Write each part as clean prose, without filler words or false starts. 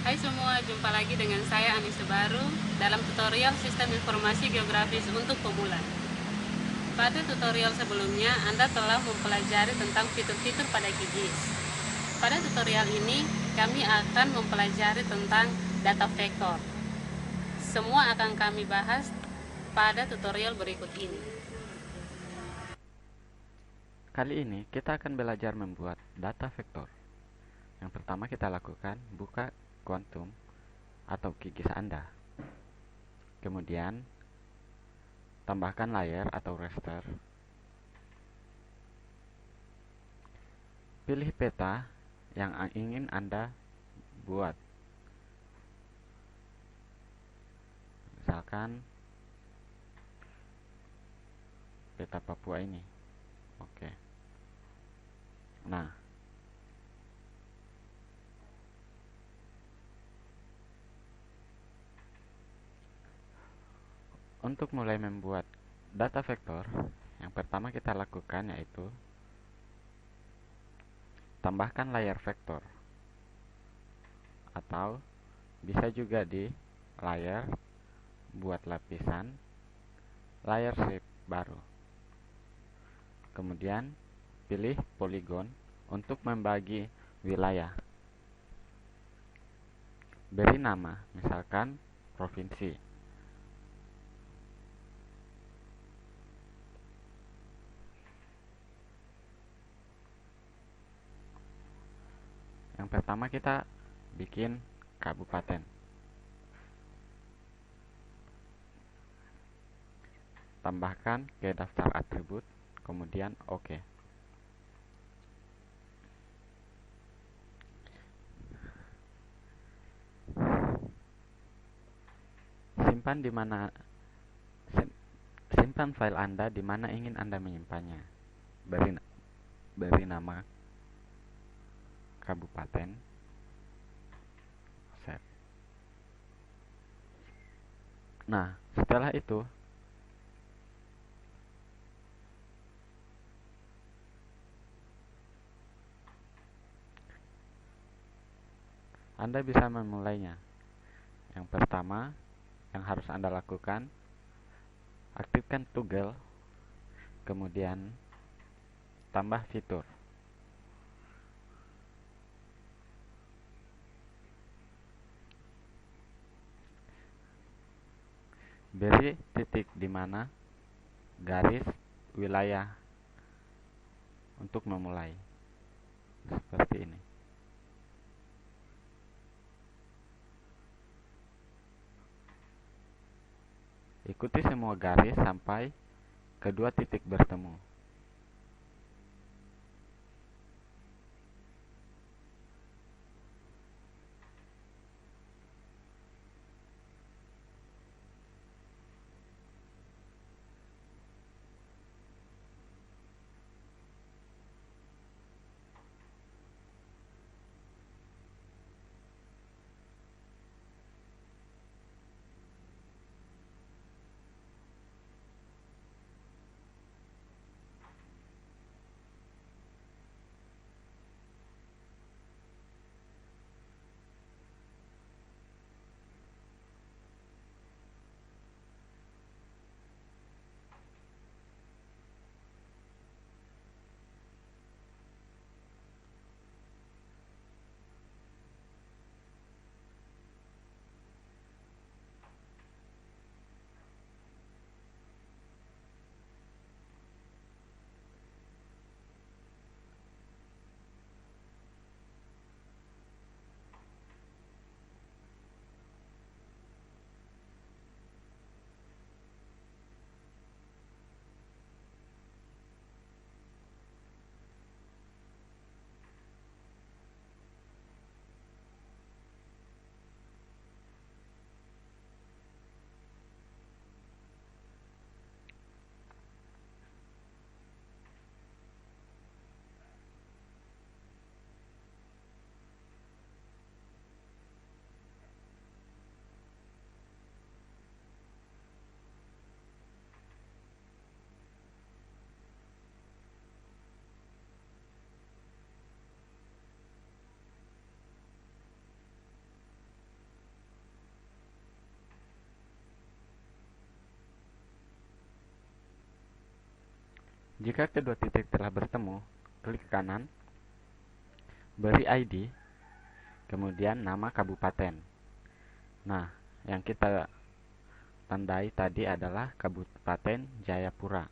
Hai semua, jumpa lagi dengan saya Anissa Baru dalam tutorial Sistem Informasi Geografis untuk Pemula. Pada tutorial sebelumnya, Anda telah mempelajari tentang fitur-fitur pada QGIS. Pada tutorial ini, kami akan mempelajari tentang data vektor. Semua akan kami bahas pada tutorial berikut ini. Kali ini kita akan belajar membuat data vektor. Yang pertama kita lakukan, buka Quantum atau QGIS Anda. Kemudian, tambahkan layer atau raster. Pilih peta yang ingin Anda buat. Misalkan peta Papua ini. Oke. Nah, untuk mulai membuat data vektor, yang pertama kita lakukan yaitu tambahkan layer vektor, atau bisa juga di layer buat lapisan layer shape baru. Kemudian pilih poligon untuk membagi wilayah. Beri nama, misalkan provinsi. Yang pertama kita bikin kabupaten. Tambahkan ke daftar atribut, kemudian oke. Simpan di mana simpan file Anda di mana ingin Anda menyimpannya. Beri nama kabupaten. Save. Nah, setelah itu Anda bisa memulainya. Yang pertama yang harus Anda lakukan, aktifkan toggle, kemudian tambah fitur. Beri titik di mana garis wilayah untuk memulai. Seperti ini. Ikuti semua garis sampai kedua titik bertemu. Jika kedua titik telah bertemu, klik kanan, beri ID, kemudian nama kabupaten. Nah, yang kita tandai tadi adalah Kabupaten Jayapura.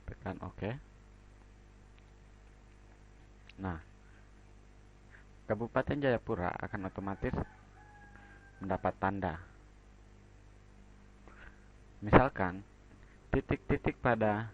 Tekan OK. Nah, Kabupaten Jayapura akan otomatis mendapat tanda. Misalkan titik-titik pada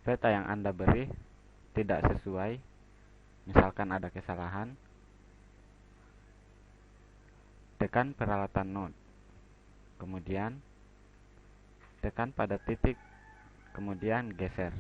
peta yang Anda beri tidak sesuai, misalkan ada kesalahan, tekan peralatan node, kemudian tekan pada titik, kemudian geser.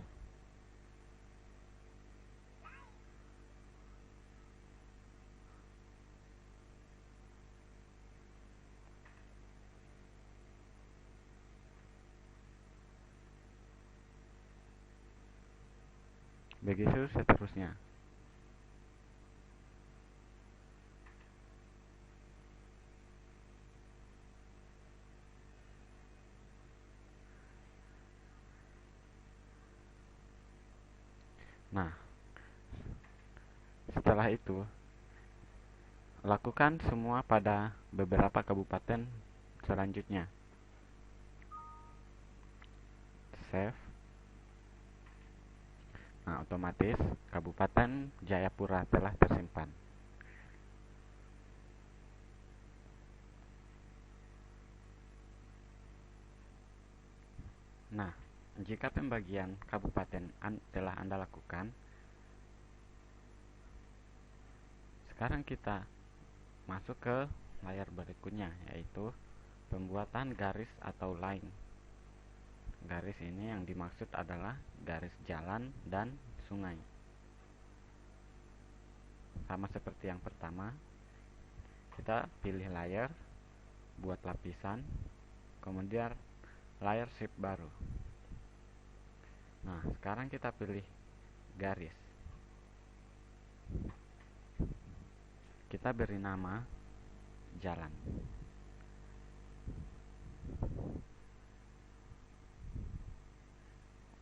Begitu seterusnya. Nah, setelah itu lakukan semua pada beberapa kabupaten selanjutnya. Save. Nah, otomatis Kabupaten Jayapura telah tersimpan. Nah, jika pembagian kabupaten telah Anda lakukan, sekarang kita masuk ke layar berikutnya, yaitu pembuatan garis atau line. Garis ini yang dimaksud adalah garis jalan dan sungai. Sama seperti yang pertama, kita pilih layer, buat lapisan, kemudian layer shape baru. Nah, sekarang kita pilih garis. Kita beri nama jalan.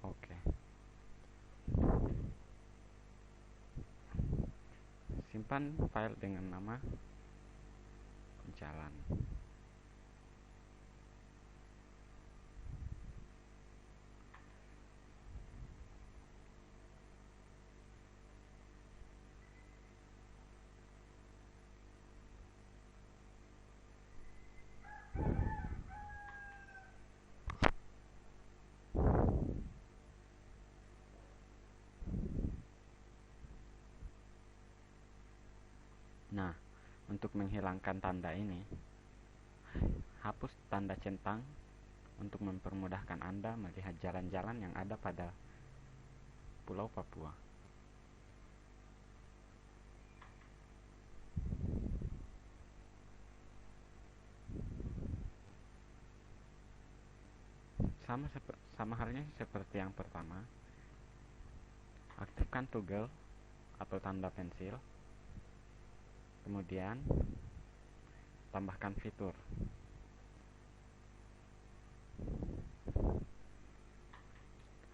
Oke. Simpan file dengan nama jalan. Nah, untuk menghilangkan tanda ini, hapus tanda centang untuk mempermudahkan Anda melihat jalan-jalan yang ada pada Pulau Papua. Sama halnya seperti yang pertama, aktifkan toggle atau tanda pensil, kemudian tambahkan fitur.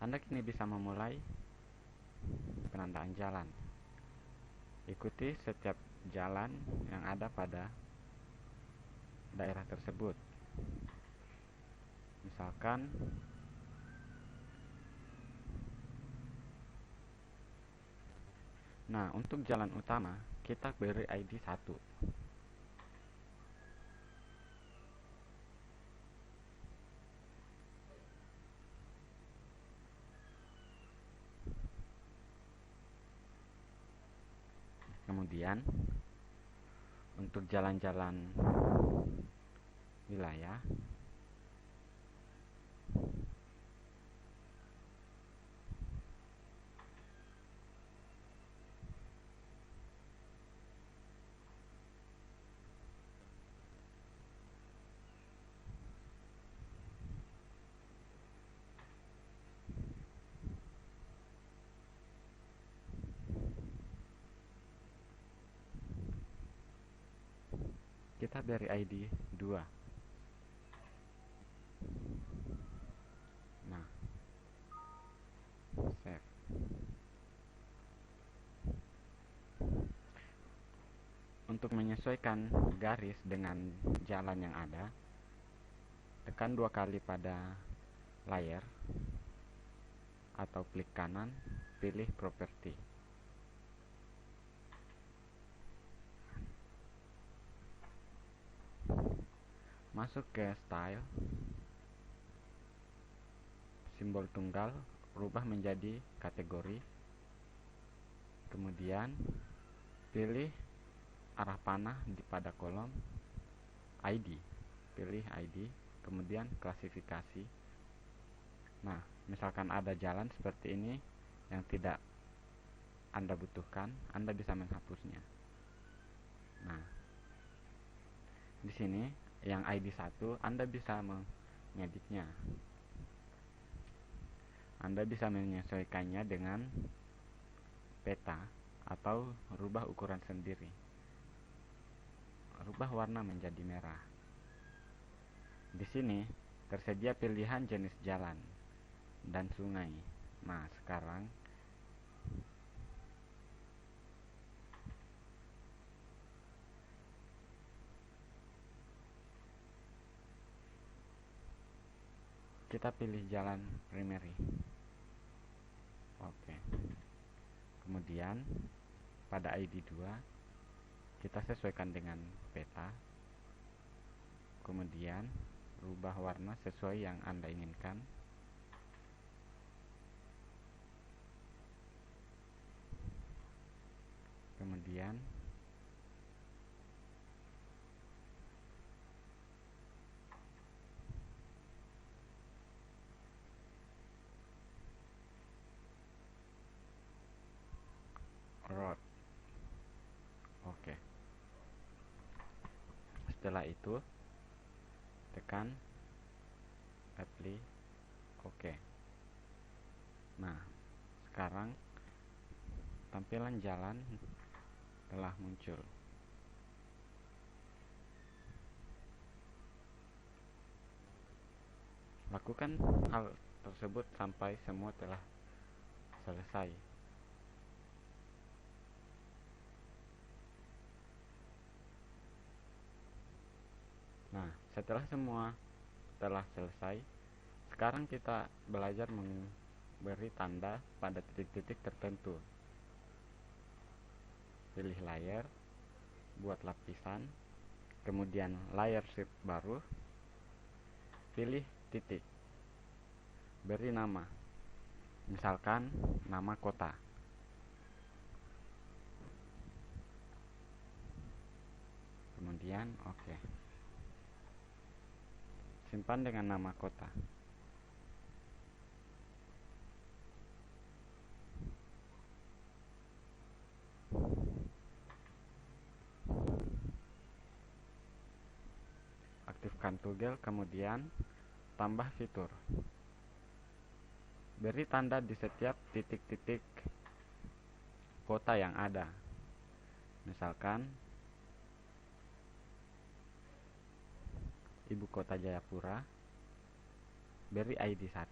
Anda kini bisa memulai penandaan jalan. Ikuti setiap jalan yang ada pada daerah tersebut. Misalkan nah, untuk jalan utama kita beri ID 1. Kemudian untuk jalan-jalan wilayah, kita beri ID 2. Nah, save. Untuk menyesuaikan garis dengan jalan yang ada, tekan 2 kali pada layer atau klik kanan, pilih properti. Masuk ke style, simbol tunggal, rubah menjadi kategori. Kemudian pilih arah panah pada kolom ID, pilih ID, kemudian klasifikasi. Nah, misalkan ada jalan seperti ini yang tidak Anda butuhkan, Anda bisa menghapusnya. Nah, di sini yang ID 1 Anda bisa mengeditnya. Anda bisa menyesuaikannya dengan peta atau rubah ukuran sendiri. Rubah warna menjadi merah. Di sini tersedia pilihan jenis jalan dan sungai. Nah, sekarang kita pilih jalan primary. Oke. Kemudian pada ID 2 kita sesuaikan dengan peta. Kemudian rubah warna sesuai yang Anda inginkan. Kemudian road. Oke. Setelah itu tekan apply. Oke. Nah, sekarang tampilan jalan telah muncul. Lakukan hal tersebut sampai semua telah selesai. Nah, setelah semua telah selesai, sekarang kita belajar memberi tanda pada titik-titik tertentu. Pilih layer, buat lapisan, kemudian layer shift baru, pilih titik, beri nama, misalkan nama kota. Kemudian oke. Simpan dengan nama kota. Aktifkan toggle, kemudian tambah fitur. Beri tanda di setiap titik-titik kota yang ada. Misalkan ibu kota Jayapura, beri ID 1.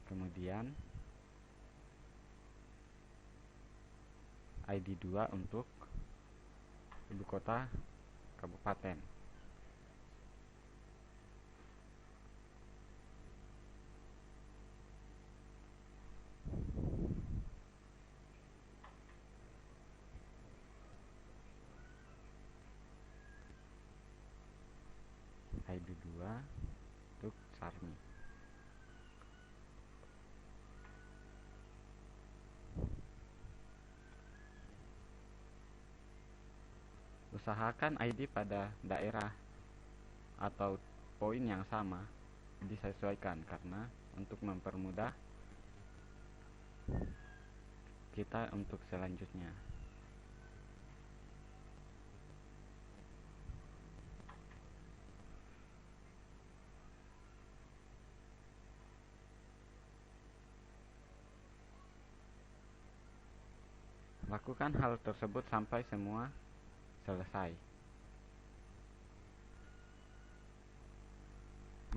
Kemudian ID 2 untuk ibu kota kabupaten. ID 2 untuk Sarmi. Usahakan ID pada daerah atau poin yang sama disesuaikan, karena untuk mempermudah kita untuk selanjutnya. Lakukan hal tersebut sampai semua selesai.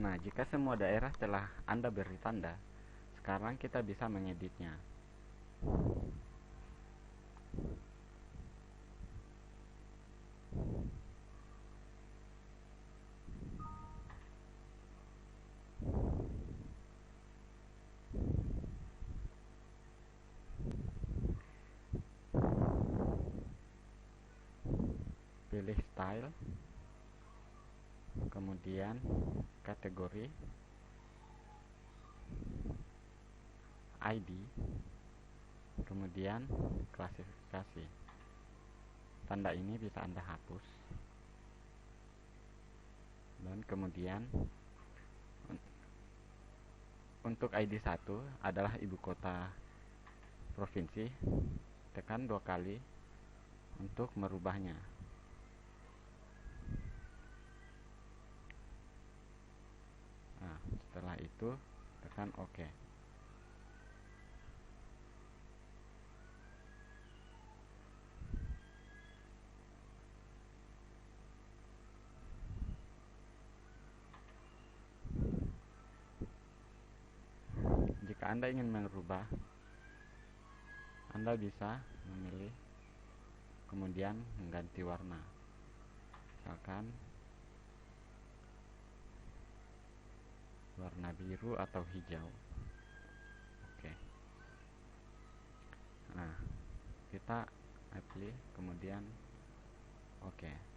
Nah, jika semua daerah telah Anda beri tanda, sekarang kita bisa mengeditnya. Pilih style, kemudian kategori, ID, kemudian klasifikasi. Tanda ini bisa Anda hapus. Dan kemudian untuk ID 1 adalah ibu kota provinsi, tekan 2 kali untuk merubahnya. Nah, setelah itu tekan OK. Jika Anda ingin merubah, Anda bisa memilih kemudian mengganti warna, misalkan warna biru atau hijau. Oke. Nah, kita apply kemudian oke.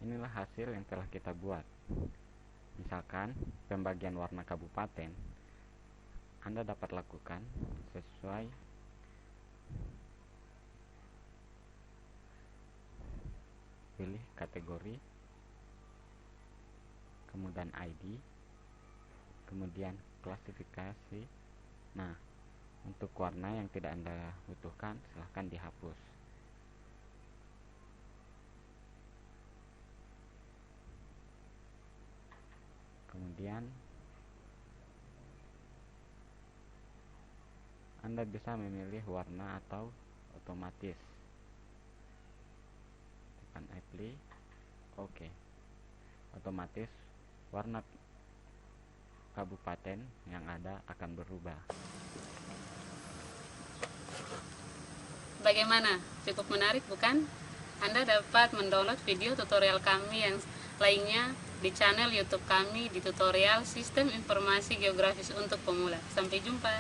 Inilah hasil yang telah kita buat. Misalkan pembagian warna kabupaten, Anda dapat lakukan sesuai pilih kategori, kemudian ID, kemudian klasifikasi. Nah, untuk warna yang tidak Anda butuhkan, silahkan dihapus. Kemudian Anda bisa memilih warna atau otomatis. Tekan apply, oke. Otomatis warna kabupaten yang ada akan berubah. Bagaimana? Cukup menarik bukan? Anda dapat mendownload video tutorial kami yang lainnya di channel YouTube kami di tutorial Sistem Informasi Geografis untuk Pemula. Sampai jumpa.